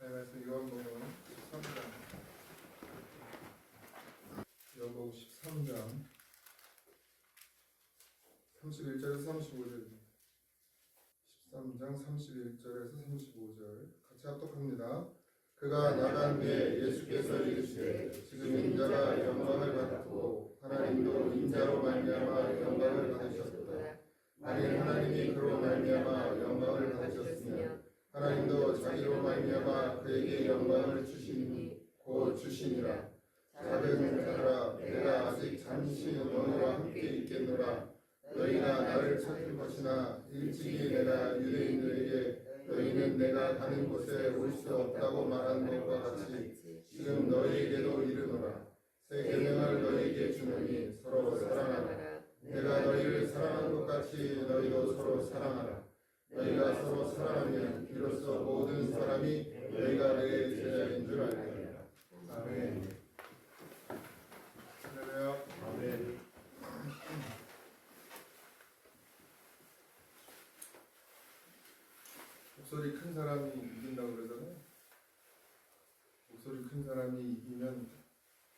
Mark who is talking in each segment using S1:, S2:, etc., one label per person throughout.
S1: 하나님의 말씀 요한복음 13장 요한복음 13장 31절에서 35절입니다. 13장 31절에서 35절 같이 합독합니다. 그가 나간 뒤에 예수께서 이르시되 지금 인자가 영광을 받고 하나님도 인자로 말미암아 영광을 받으셨도다. 만일 하나님이 그로 말미암아 영광을 받으셨으면 하나님도 자기로 말미암아 그에게 영광을 주시니 곧 주시니라. 작은 자들아 내가 아직 잠시 너희와 함께 있겠노라. 너희가 나를 찾을 것이나 일찍이 내가 유대인들에게 너희는 내가 가는 곳에 올 수 없다고 말한 것과 같이 지금 너희에게도 이르노라. 새 계명을 너희에게 주노니 서로 사랑하라. 내가 너희를 사랑한 것 같이 너희도 서로 사랑하라. 너희가 서로 사랑하면 비로소 모든 사람이 너희가 내 제자인 줄 알리라. 아멘. 할렐루야. 아멘. 목소리 큰 사람이 이긴다고 그러잖아요. 목소리 큰 사람이 이기면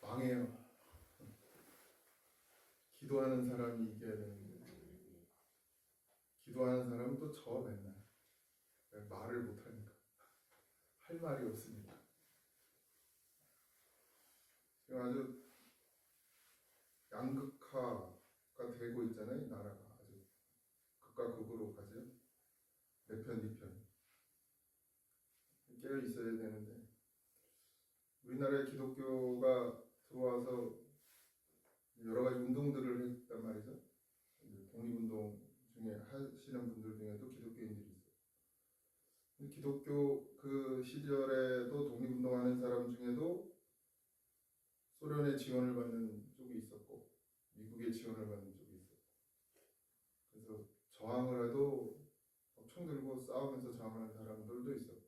S1: 망해요. 기도하는 사람이 이겨야 되는데 기도하는 사람은 또 저 맨날 말을 못하니까 할 말이 없으니까 지금 아주 양극화가 되고 있잖아요. 이 나라가 아주 극과 극으로 가죠. 내 편, 네 편 깨어 있어야 되는데 우리나라에 기독교가 들어와서 여러 가지 운동들을 했단 말이죠. 독립운동 중에 하시는 분들 중에도 기독교인들이 있어요. 기독교 그 시절에도 독립운동하는 사람 중에도 소련의 지원을 받는 쪽이 있었고 미국의 지원을 받는 쪽이 있었고 그래서 저항을 해도 총 들고 싸우면서 저항하는 사람들도 있었고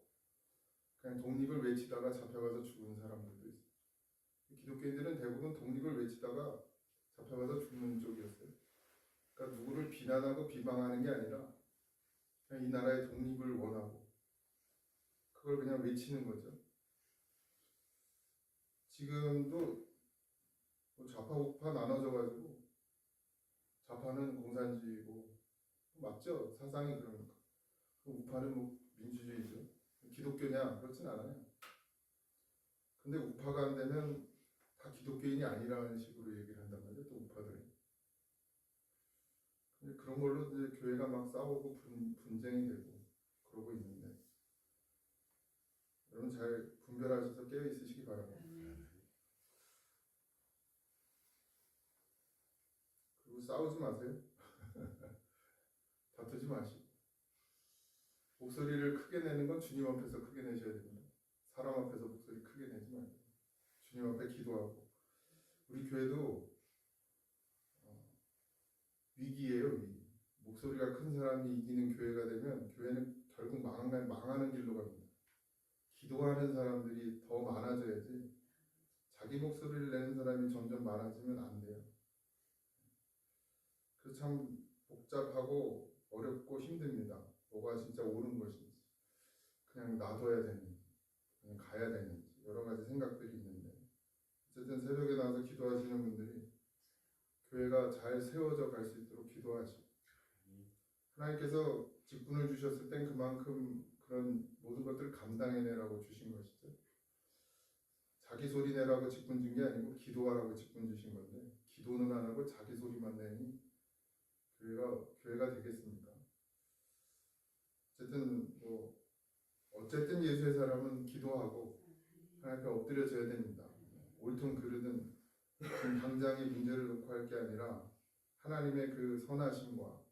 S1: 그냥 독립을 외치다가 잡혀가서 죽은 사람들도 있어요. 기독교인들은 대부분 독립을 외치다가 잡혀가서 죽는 쪽이었어요. 그러니까 누구를 비난하고 비방하는 게 아니라 그냥 이 나라의 독립을 원하고 그걸 그냥 외치는 거죠. 지금도 좌파 우파 나눠져가지고 좌파는 공산주의고 맞죠? 사상이 그러니까 우파는 뭐 민주주의죠. 기독교냐? 그렇진 않아요. 근데 우파가 안 되면 다 기독교인이 아니라는 식으로 얘기를 한단 말이에요. 또 우파들이. 근데 그런 걸로 이제 교회가 막 싸우고 분쟁이 되고 그러고 있는데 여러분 잘 분별하셔서 깨어 있으시기 바랍니다. 그리고 싸우지 마세요. 다투지 마시고 목소리를 크게 내는 건 주님 앞에서 크게 내셔야 됩니다. 사람 앞에서 목소리 크게 내지 말고 주님 앞에 기도하고 우리 교회도 위기예요. 위기. 목소리가 큰 사람이 이기는 교회가 되면 교회는 결국 망하는 길로 갑니다. 기도하는 사람들이 더 많아져야지 자기 목소리를 내는 사람이 점점 많아지면 안 돼요. 그래서 참 복잡하고 어렵고 힘듭니다. 뭐가 진짜 옳은 것인지 그냥 놔둬야 되는지 그냥 가야 되는지 여러 가지 생각들이 있는데 어쨌든 새벽에 나와서 기도하시는 분들이 교회가 잘 세워져 갈 수 있도록 기도하시고 하나님께서 직분을 주셨을 땐 그만큼 그런 모든 것들을 감당해내라고 주신 것이죠. 자기 소리 내라고 직분 준 게 아니고 기도하라고 직분 주신 건데 기도는 안 하고 자기 소리만 내니 교회가 되겠습니까? 어쨌든 예수의 사람은 기도하고 하나님 앞에 엎드려져야 됩니다. 옳든 그르든 당장의 문제를 놓고 할 게 아니라 하나님의 그 선하심과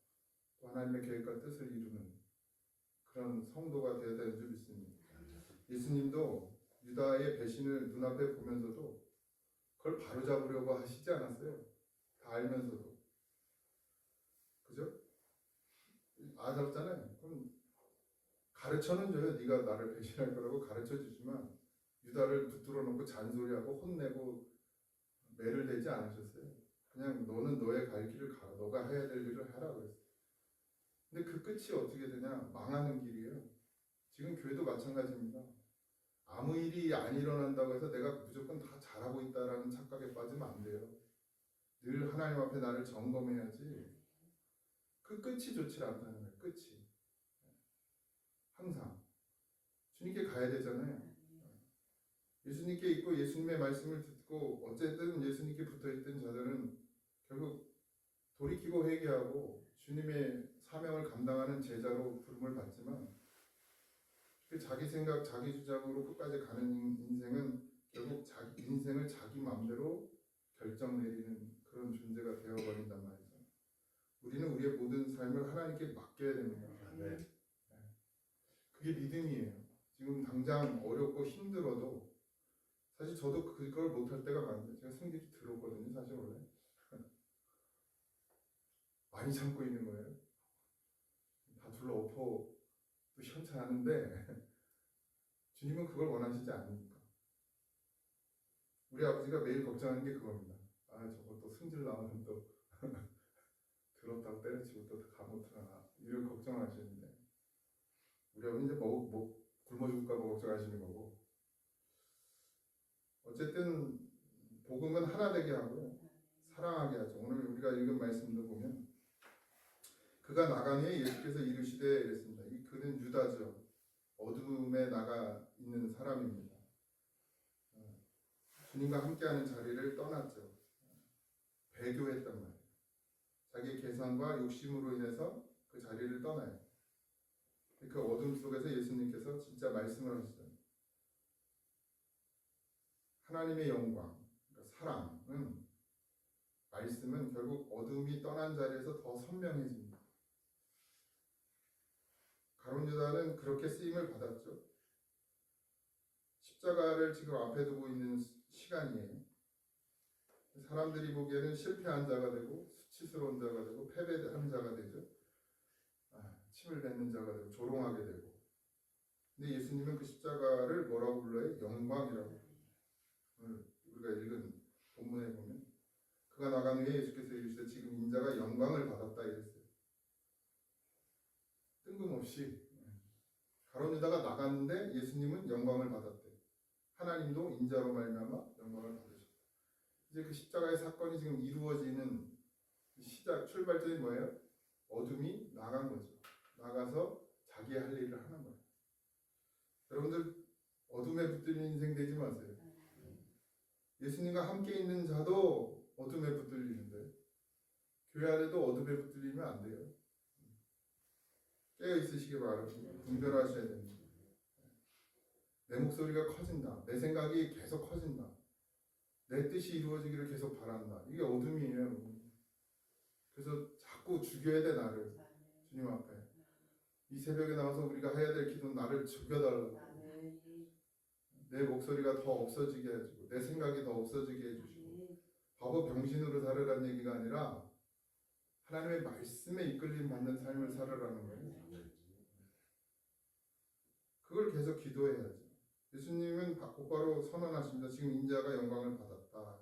S1: 또 하나님의 계획과 뜻을 이루는 그런 성도가 되어야 되는 줄 믿습니다. 예수님도 유다의 배신을 눈앞에 보면서도 그걸 바로잡으려고 하시지 않았어요. 다 알면서도. 그죠? 알았잖아요. 그럼 가르쳐는 줘요. 네가 나를 배신할 거라고 가르쳐 주지만 유다를 붙들어 놓고 잔소리하고 혼내고 매를 대지 않으셨어요. 그냥 너는 너의 갈 길을 가. 너가 해야 될 일을 하라 그랬어요. 근데 그 끝이 어떻게 되냐? 망하는 길이에요. 지금 교회도 마찬가지입니다. 아무 일이 안 일어난다고 해서 내가 무조건 다 잘하고 있다라는 착각에 빠지면 안 돼요. 늘 하나님 앞에 나를 점검해야지. 그 끝이 좋지 않다는 거예요. 끝이. 항상 주님께 가야 되잖아요. 예수님께 있고 예수님의 말씀을 듣고 어쨌든 예수님께 붙어있던 자들은 결국 돌이키고 회개하고 주님의 사명을 감당하는 제자로 부름을 받지만 그 자기 생각, 자기 주장으로 끝까지 가는 인생은 결국 자기 인생을 자기 마음대로 결정 내리는 그런 존재가 되어버린단 말이죠. 우리는 우리의 모든 삶을 하나님께 맡겨야 됩니다. 네. 그게 믿음이에요. 지금 당장 어렵고 힘들어도 사실 저도 그걸 못할 때가 많은데 제가 성질이 들었거든요. 사실 원래 많이 참고 있는 거예요. 다 둘러 엎어도 현찮은데 주님은 그걸 원하시지 않으니까. 우리 아버지가 매일 걱정하는 게 그겁니다. 아 저거 또 승질 나오면 또 들었다고 때려치고 또 감옥하나 이런 걱정하시는데 우리 아버지 이제 굶어 죽을까 봐 걱정하시는 거고 어쨌든 복음은 하나 되게 하고요. 사랑하게 하죠. 오늘 우리가 읽은 말씀도 보면 그가 나간 후에 예수께서 이르시되 이랬습니다. 이 그는 유다죠. 어둠에 나가 있는 사람입니다. 주님과 함께하는 자리를 떠났죠. 배교했단 말이에요. 자기 계산과 욕심으로 인해서 그 자리를 떠나요. 그 어둠 속에서 예수님께서 진짜 말씀을 하시죠. 하나님의 영광, 그러니까 사랑은 말씀은 결국 어둠이 떠난 자리에서 더 선명해집니다. 가룟 유다는 그렇게 쓰임을 받았죠. 십자가를 지금 앞에 두고 있는 시간이에요. 사람들이 보기에는 실패한 자가 되고 수치스러운 자가 되고 패배한 자가 되죠. 침을 뱉는 자가 되고 조롱하게 되고. 근데 예수님은 그 십자가를 뭐라고 불러요? 영광이라고. 오늘 우리가 읽은 본문에 보면 그가 나간 후에 예수께서 이르시되 지금 인자가 영광을 받았다 이랬어요. 뜬금없이 가룟 유다가 나갔는데 예수님은 영광을 받았대. 하나님도 인자로 말미암아 영광을 받으셨다. 이제 그 십자가의 사건이 지금 이루어지는 시작 출발점이 뭐예요? 어둠이 나간 거죠. 나가서 자기의 할 일을 하는 거예요. 여러분들 어둠에 붙들린 인생 되지 마세요. 예수님과 함께 있는 자도 어둠에 붙들리는데 교회 안에도 어둠에 붙들리면 안 돼요. 깨어 있으시기 바랍니다. 분별하셔야 됩니다. 내 목소리가 커진다. 내 생각이 계속 커진다. 내 뜻이 이루어지기를 계속 바란다. 이게 어둠이에요. 그래서 자꾸 죽여야 돼 나를. 주님 앞에. 이 새벽에 나와서 우리가 해야 될 기도는 나를 죽여달라고. 내 목소리가 더 없어지게 해주고 내 생각이 더 없어지게 해주시고 바보 병신으로 살으라는 얘기가 아니라 하나님의 말씀에 이끌림 받는 삶을 살으라는 거예요. 그걸 계속 기도해야죠. 예수님은 곧바로 선언하십니다. 지금 인자가 영광을 받았다.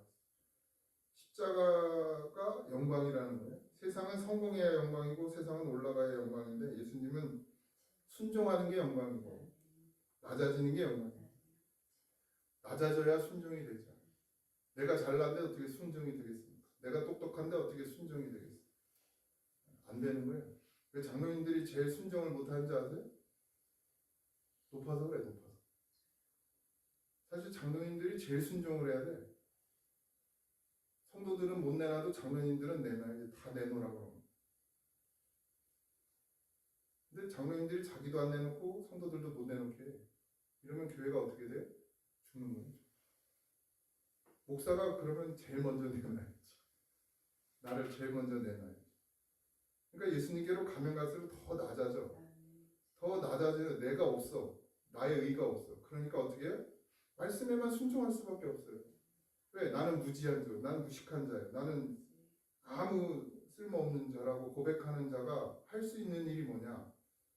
S1: 십자가가 영광이라는 거예요. 세상은 성공해야 영광이고 세상은 올라가야 영광인데 예수님은 순종하는 게 영광이고 낮아지는 게 영광이에요. 낮아져야 순종이 되죠. 내가 잘난데 어떻게 순종이 되겠습니까? 내가 똑똑한데 어떻게 순종이 되겠습니까? 안 되는 거예요. 왜 장로님들이 제일 순종을 못하는지 아세요? 높아서 그래, 높아서. 사실 장로님들이 제일 순종을 해야 돼. 성도들은 못 내놔도 장로님들은 내놔야지. 다 내놓으라고 그러면. 근데 장로님들이 자기도 안 내놓고 성도들도 못 내놓게 해. 이러면 교회가 어떻게 돼? 죽는 거죠. 목사가 그러면 제일 먼저 내놔야지. 나를 제일 먼저 내놔야지. 그러니까 예수님께로 가면 갈수록 더 낮아져. 더 낮아져. 내가 없어. 나의 의가 없어. 그러니까 어떻게 해요? 말씀에만 순종할 수밖에 없어요. 왜? 나는 무지한 자, 나는 무식한 자예요. 나는 아무 쓸모없는 자라고 고백하는 자가 할 수 있는 일이 뭐냐?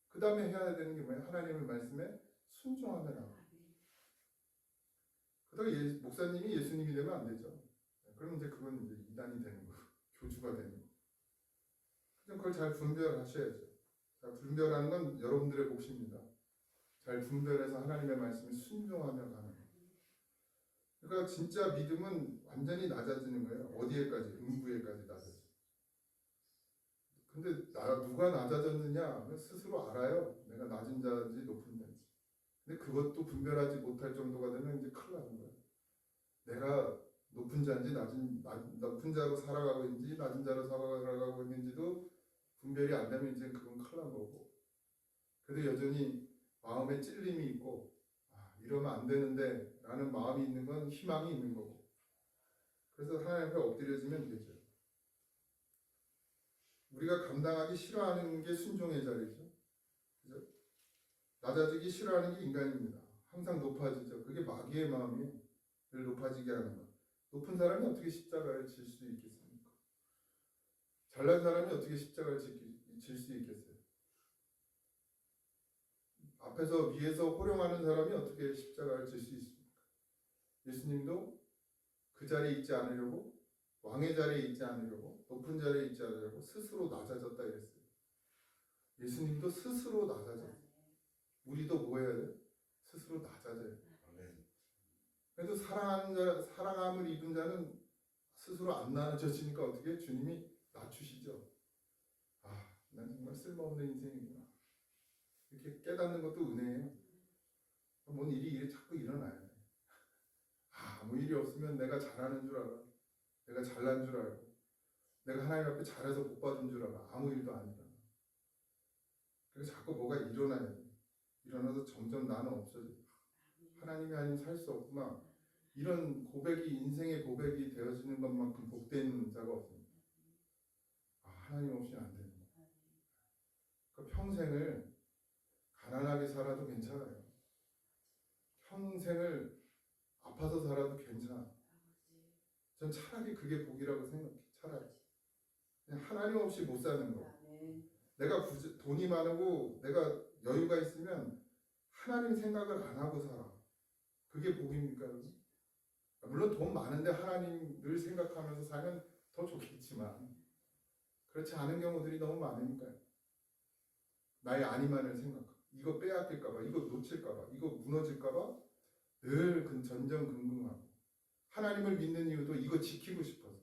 S1: 그 다음에 해야 되는 게 뭐냐? 하나님의 말씀에 순종하면 그다음에 목사님이 예수님이 되면 안 되죠. 그럼 이제 그건 이제 이단이 되는 거고 교주가 되는 거고. 그럼 그걸 잘 분별하셔야죠. 자, 분별하는 건 여러분들의 몫입니다. 잘 분별해서 하나님의 말씀에 순종하며 가는 거예요. 그러니까 진짜 믿음은 완전히 낮아지는 거예요. 어디에까지? 음부에까지 낮아져. 근데 누가 낮아졌느냐? 스스로 알아요. 내가 낮은 자인지 높은 자인지. 근데 그것도 분별하지 못할 정도가 되면 이제 큰일 나는 거예요. 내가 높은 자인지 높은 자로 살아가고 있는지 낮은 자로 살아가고 있는지도 분별이 안 되면 이제 그건 큰일 난 거고. 그래도 여전히 마음에 찔림이 있고 이러면 안 되는데 라는 마음이 있는 건 희망이 있는 거고. 그래서 하나님 앞에 엎드려지면 되죠. 우리가 감당하기 싫어하는 게 순종의 자리죠. 그죠? 낮아지기 싫어하는 게 인간입니다. 항상 높아지죠. 그게 마귀의 마음이에요. 늘 높아지게 하는 것. 높은 사람이 어떻게 십자가를 질 수 있겠습니까? 잘난 사람이 어떻게 십자가를 질 수 있겠어요? 앞에서 위에서 호령하는 사람이 어떻게 십자가를 질 수 있습니까? 예수님도 그 자리에 있지 않으려고, 왕의 자리에 있지 않으려고, 높은 자리에 있지 않으려고 스스로 낮아졌다 이랬어요. 예수님도 스스로 낮아졌어요. 우리도 뭐 해야 돼? 스스로 낮아져요. 그래도 사랑함을 입은 자는 스스로 안 낮아지니까 어떻게? 주님이 낮추시죠. 난 정말 쓸모없는 인생이구나. 이렇게 깨닫는 것도 은혜예요. 뭔 일이 자꾸 일어나야 돼. 아무 일이 없으면 내가 잘하는 줄 알아. 내가 잘난 줄 알고. 내가 하나님 앞에 잘해서 복 받은 줄 알아. 아무 일도 안 일어나. 그래서 자꾸 뭐가 일어나야 돼. 일어나서 점점 나는 없어져. 하나님이 아니면 살 수 없구나. 이런 고백이 인생의 고백이 되어지는 것만큼 복된 자가 없습니다. 하나님 없이는 안 되는 거예요. 그러니까 평생을 가난하게 살아도 괜찮아요. 평생을 아파서 살아도 괜찮아. 전 차라리 그게 복이라고 생각해. 차라리. 그냥 하나님 없이 못 사는 거. 내가 돈이 많고 내가 여유가 있으면 하나님 생각을 안 하고 살아. 그게 복입니까? 물론 돈 많은데 하나님을 생각하면서 살면 더 좋겠지만 그렇지 않은 경우들이 너무 많으니까요. 나의 안위만을 생각하고 이거 빼앗길까봐, 이거 놓칠까봐, 이거 무너질까봐 늘 전전긍긍하고 하나님을 믿는 이유도 이거 지키고 싶어서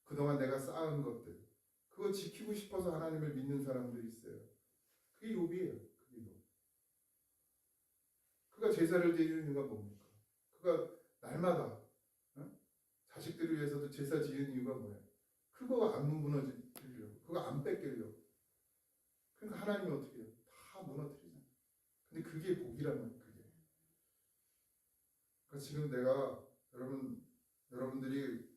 S1: 그동안 내가 쌓은 것들 그거 지키고 싶어서 하나님을 믿는 사람들이 있어요. 그게 욥이에요. 그게 욥. 그가 제사를 드리는 이유가 뭡니까? 그가 날마다 자식들을 위해서도 제사 지은 이유가 뭐예요? 그거 안 무너지려고, 그거 안 뺏기려고. 그러니까 하나님이 어떻게 해요? 다 무너뜨리잖아요. 근데 그게 복이란 말이에요. 그게. 그러니까 지금 내가 여러분들이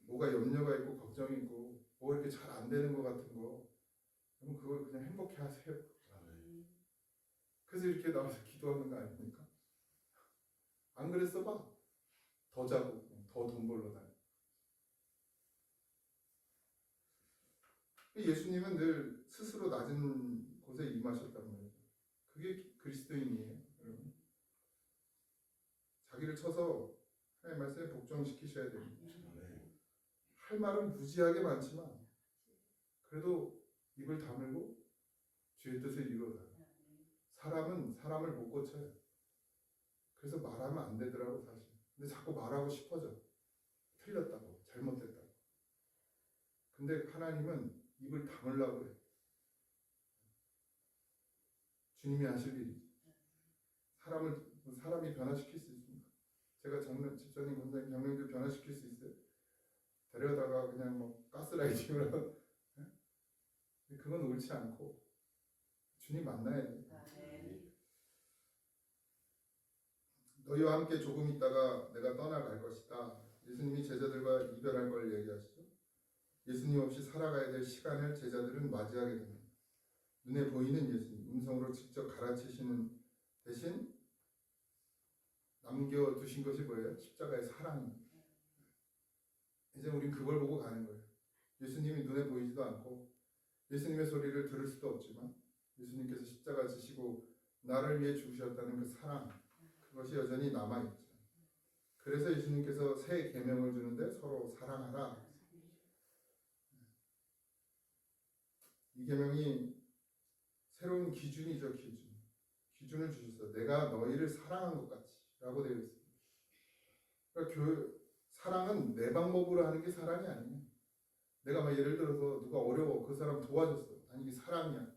S1: 뭐가 염려가 있고 걱정이 있고 뭐 이렇게 잘 안 되는 것 같은 거, 그럼 그걸 그냥 행복해 하세요. 그래서 이렇게 나와서 기도하는 거 아닙니까? 안 그랬어 봐. 더 자고 더 돈 벌러 다녀. 예수님은 늘 스스로 낮은 곳에 임하셨단 말이죠. 그게 그리스도인이에요, 여러분. 자기를 쳐서 하나님 말씀에 복종시키셔야 됩니다. 할 말은 무지하게 많지만 그래도 입을 다물고 주의 뜻을 이루어라. 사람은 사람을 못 고쳐요. 그래서 말하면 안 되더라고 사실. 근데 자꾸 말하고 싶어져. 틀렸다고, 잘못됐다고. 근데 하나님은 입을 다물라고 그래. 주님이 하실 일이지. 사람이 변화시킬 수 있습니까? 제가 집사님, 권사님, 장로님들 변화시킬 수 있어요? 데려다가 그냥 뭐 가스라이팅을 하고. 그건 옳지 않고 주님 만나야 돼. 너희와 함께 조금 있다가 내가 떠나갈 것이다. 예수님이 제자들과 이별할 걸 얘기하시죠. 예수님 없이 살아가야 될 시간을 제자들은 맞이하게 됩니다. 눈에 보이는 예수님, 음성으로 직접 가르치시는 대신 남겨두신 것이 뭐예요? 십자가의 사랑입니다. 이제 우린 그걸 보고 가는 거예요. 예수님이 눈에 보이지도 않고 예수님의 소리를 들을 수도 없지만 예수님께서 십자가 지시고 나를 위해 죽으셨다는 그 사랑, 그것이 여전히 남아있죠. 그래서 예수님께서 새 계명을 주는데 서로 사랑하라. 이 계명이 새로운 기준이죠. 기준을 주셨어요. 내가 너희를 사랑한 것 같이 라고 되어 있습니다. 그러니까 사랑은 내 방법으로 하는 게 사랑이 아니에요. 내가 막 예를 들어서 누가 어려워 그 사람 도와줬어. 아니 이게 사랑이야.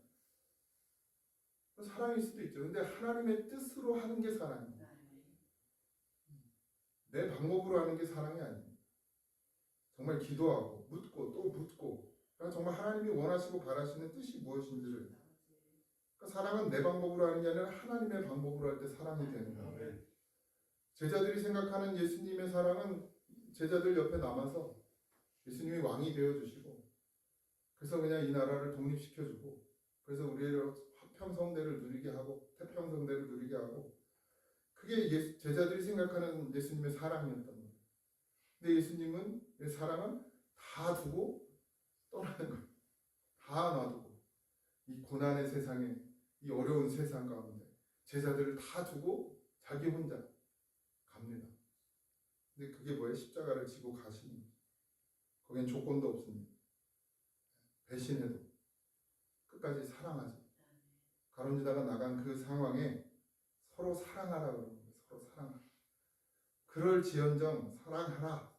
S1: 사랑일 수도 있죠. 근데 하나님의 뜻으로 하는 게 사랑이에요. 내 방법으로 하는 게 사랑이 아닙니다. 정말 기도하고 묻고 또 묻고 그러니까 정말 하나님이 원하시고 바라시는 뜻이 무엇인지를 그러니까 사랑은 내 방법으로 하는 게 아니라 하나님의 방법으로 할 때 사랑이 되는 거예요. 제자들이 생각하는 예수님의 사랑은 제자들 옆에 남아서 예수님이 왕이 되어주시고 그래서 그냥 이 나라를 독립시켜주고 그래서 우리를 화평성대를 누리게 하고 태평성대를 누리게 하고 그게 제자들이 생각하는 예수님의 사랑이었단 말이에요. 근데 예수님은 사랑은 다 두고 떠나는 거예요. 다 놔두고 이 고난의 세상에 이 어려운 세상 가운데 제자들을 다 두고 자기 혼자 갑니다. 근데 그게 뭐예요? 십자가를 지고 가시는 거예요. 거기엔 조건도 없습니다. 배신해도 끝까지 사랑하지. 가론유다가 나간 그 상황에 서로 사랑하라 그러는 거예요. 서로 사랑하라. 그럴지언정 사랑하라.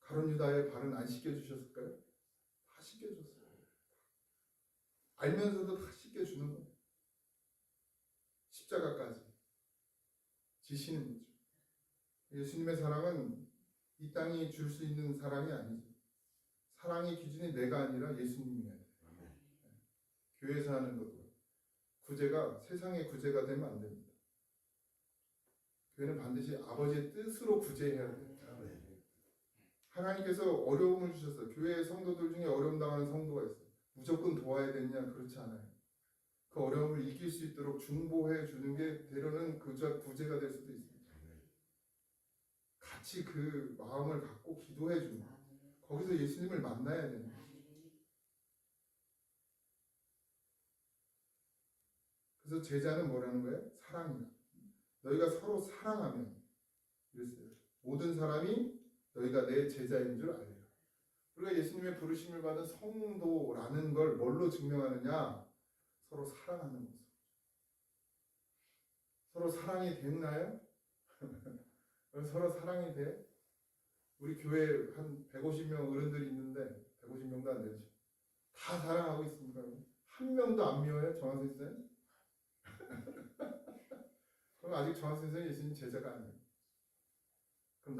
S1: 가론유다의 발은 안 씻겨주셨을까요? 다 씻겨줬어요. 알면서도 다 씻겨주는 거예요. 십자가까지 지시는 거죠. 예수님의 사랑은 이 땅이 줄 수 있는 사랑이 아니죠. 사랑의 기준이 내가 아니라 예수님이어야 돼요. 교회에서 하는 것도 구제가 세상의 구제가 되면 안 됩니다. 교회는 반드시 아버지의 뜻으로 구제해야 돼요. 하나님께서 어려움을 주셨어요. 교회 성도들 중에 어려움 당하는 성도가 있어요. 무조건 도와야 되냐? 그렇지 않아요. 그 어려움을 이길 수 있도록 중보해 주는 게 때로는 구제가 될 수도 있습니다. 같이 그 마음을 갖고 기도해 주는 거예요. 거기서 예수님을 만나야 되는 거예요. 그래서 제자는 뭐라는 거예요? 사랑이다. 너희가 서로 사랑하면 이랬어요. 모든 사람이 너희가 내 제자인 줄 알리라. 우리가 예수님의 부르심을 받은 성도라는 걸 뭘로 증명하느냐? 서로 사랑하는 모습. 서로 사랑이 됐나요? 서로 사랑이 돼? 우리 교회에 한 150명 어른들이 있는데 150명도 안 되죠. 다 사랑하고 있습니까? 한 명도 안 미워요? 정한 선생? 그럼 아직 정한 선생이 예수님 제자가 아니에요. 그럼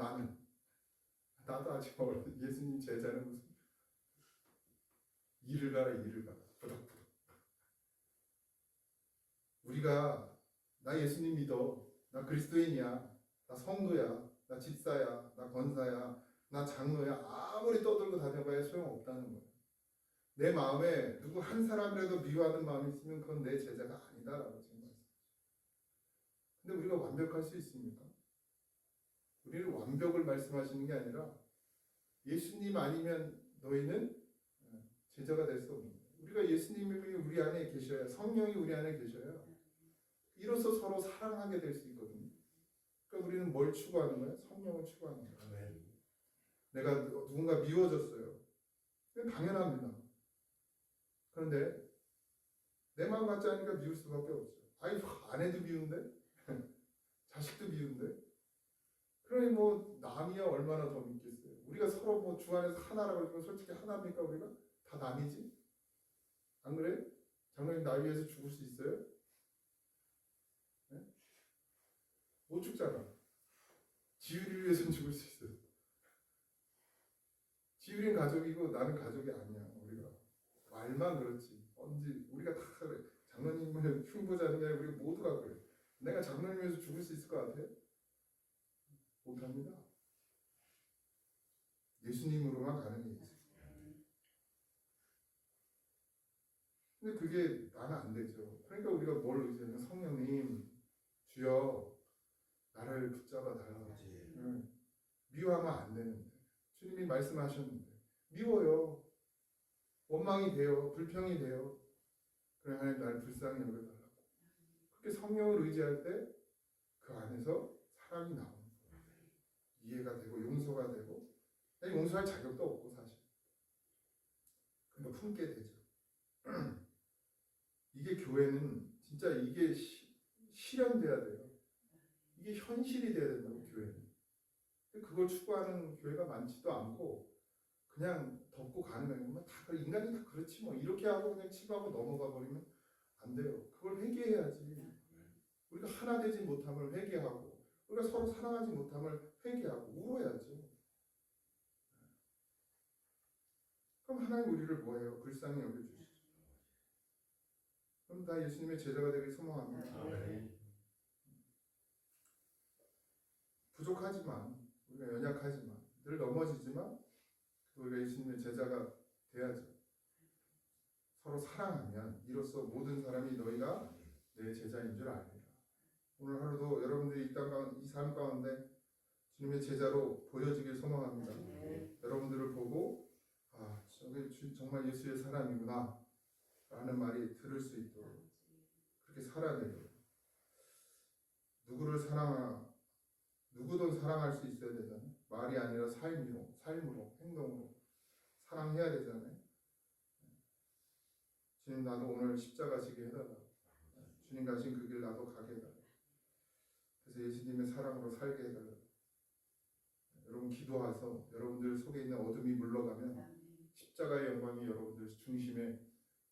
S1: 나도 아직 예수님 제자는 무슨 일을 가라 부덕부덕. 우리가 나 예수님 믿어. 나 그리스도인이야. 나 성도야. 나 집사야. 나 권사야. 나 장로야. 아무리 떠들고 다녀봐야 소용없다는 거예요. 내 마음에 누구 한 사람이라도 미워하는 마음이 있으면 그건 내 제자가 아니다라고 지금 말씀하시죠. 근데 우리가 완벽할 수 있습니까? 우리는 완벽을 말씀하시는 게 아니라 예수님 아니면 너희는 제자가 될 수 없는 거예요. 우리가 예수님이 우리 안에 계셔야 성령이 우리 안에 계셔야 이로써 서로 사랑하게 될 수 있거든요. 그러니까 우리는 뭘 추구하는 거예요? 성령을 추구하는 거예요. 내가 누군가 미워졌어요. 당연합니다. 그런데 내 마음 같지 않으니까 미울 수밖에 없죠. 아니 아내도 미운데? 자식도 미운데? 그러니 뭐 남이야 얼마나 더 믿겠어요. 우리가 서로 뭐 주 안에서 하나라고 그러면 솔직히 하나입니까 우리가? 다 남이지? 안 그래? 장로님 나 위해서 죽을 수 있어요? 네? 못 죽잖아. 지율이를 위해서는 죽을 수 있어요. 지율이는 가족이고 나는 가족이 아니야. 우리가 말만 그렇지. 언제 우리가 다 그래. 장로님을 흉보자는 게 우리 모두가 그래. 내가 장로님 위해서 죽을 수 있을 것 같아? 못합니다. 예수님으로만 가능해요. 근데 그게 나는 안 되죠. 그러니까 우리가 뭘 의지하냐면 성령님 주여 나를 붙잡아 달라. 미워하면 안 되는데 주님이 말씀하셨는데 미워요. 원망이 돼요. 불평이 돼요. 그래 하나님 나를 불쌍히 여겨달라고. 그렇게 성령을 의지할 때 그 안에서 사랑이 나오는 거예요. 이해가 되고 용서가 되고 용서할 자격도 없고 사실. 그러니까 품게 되죠. 이게 교회는 진짜 이게 실현돼야 돼요. 이게 현실이 돼야 된다고 교회는. 그걸 추구하는 교회가 많지도 않고 그냥 덮고 가는 거예요. 다 인간이 다 그렇지 뭐 이렇게 하고 그냥 치부하고 넘어가 버리면 안 돼요. 그걸 회개해야지. 우리가 하나 되지 못함을 회개하고 우리가 서로 사랑하지 못함을 회개하고 울어야죠. 그럼 하나님 우리를 뭐해요? 불쌍히 여겨주시죠. 그럼 다 예수님의 제자가 되길 소망합니다. 부족하지만 우리가 연약하지만 늘 넘어지지만 우리가 예수님의 제자가 돼야죠. 서로 사랑하면 이로써 모든 사람이 너희가 내 제자인 줄 알리라. 오늘 하루도 여러분들이 이 삶 가운데 주님의 제자로 보여지길 소망합니다. 여러분들을 보고 저게 정말 예수의 사람이구나 라는 말이 들을 수 있도록 그렇게 살아야 돼요. 누구든 사랑할 수 있어야 되잖아요. 말이 아니라 삶으로, 행동으로 사랑해야 되잖아요. 주님 나도 오늘 십자가 지게 해달라. 주님 가신 그 길 나도 가게 해달라. 그래서 예수님의 사랑으로 살게 해달라. 여러분 기도하셔서 여러분들 속에 있는 어둠이 물러가면 십자가의 영광이 여러분들 중심에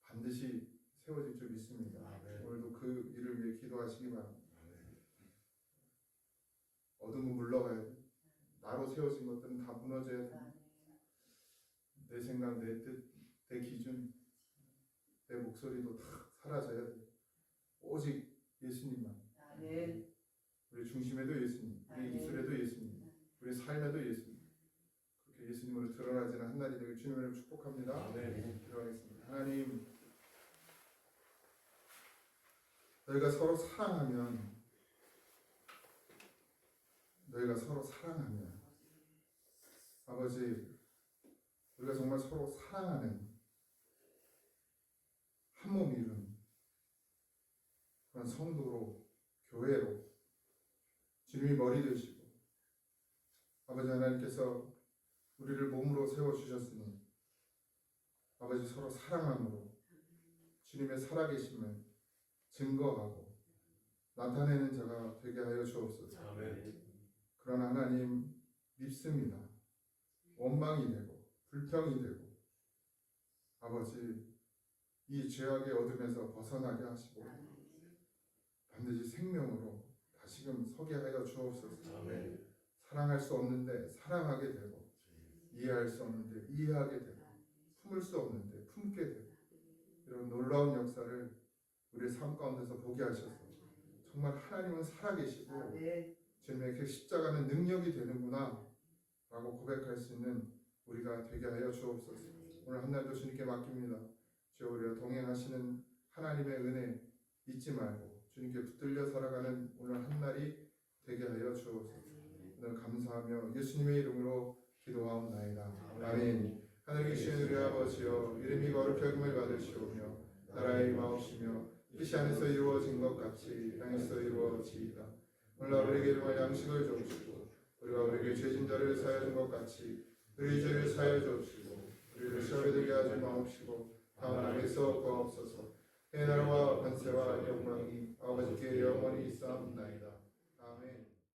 S1: 반드시 세워질 줄 믿습니다. 오늘도 그 일을 위해 기도하시기 바랍니다. 어둠은 물러가야 돼. 나로 세워진 것들은 다 무너져야 돼. 내 생각, 내 뜻, 내 기준, 내 목소리도 다 사라져야 돼. 오직 예수님만. 우리 중심에도 예수님, 우리 입술에도 예수님, 우리 삶에도 예수님. 그렇게 예수님으로 드러나지는 한 날이 되길 주님을 축복합니다. 기도하겠습니다. 하나님, 너희가 서로 사랑하면 아버지 우리가 정말 서로 사랑하는 한 몸 이룬 그런 성도로 교회로 주님이 머리 되시고 아버지 하나님께서 우리를 몸으로 세워주셨으니 아버지 서로 사랑함으로 주님의 살아계심을 증거하고 나타내는 자가 되게 하여 주옵소서. 그러나 하나님 믿습니다. 원망이 되고 불평이 되고 아버지 이 죄악의 어둠에서 벗어나게 하시고 반드시 생명으로 다시금 서게 하여 주옵소서. 사랑할 수 없는데 사랑하게 되고 이해할 수 없는데 이해하게 되고 품을 수 없는데 품게 되고 이런 놀라운 역사를 우리의 삶 가운데서 보게 하셔서 정말 하나님은 살아계시고 주님의 십자가는 능력이 되는구나 라고 고백할 수 있는 우리가 되게 하여 주옵소서. 오늘 한날도 주님께 맡깁니다. 주여 우리와 동행하시는 하나님의 은혜 잊지 말고 주님께 붙들려 살아가는 오늘 한날이 되게 하여 주옵소서. 오늘 감사하며 예수님의 이름으로 기도하옵나이다. 아멘. 하늘 계신 우리 아버지여 이름이 거룩히 여김을 받으시오며 나라의 임하옵시며 뜻이 하늘에서 이루어진 것 같이 땅에서 이루어지이다. 오늘 아버지에게 정말 양식을 주옵시고 우리가 우리에게 죄진 자를 사하여 준 것 같이 우리 죄를 사하여 주옵시고 우리를 시험에 들게 하지 마옵시고 다만 악에서 구하옵소서. 내 나라와 권세와 영광이 아버지께 영원히 있사옵나이다.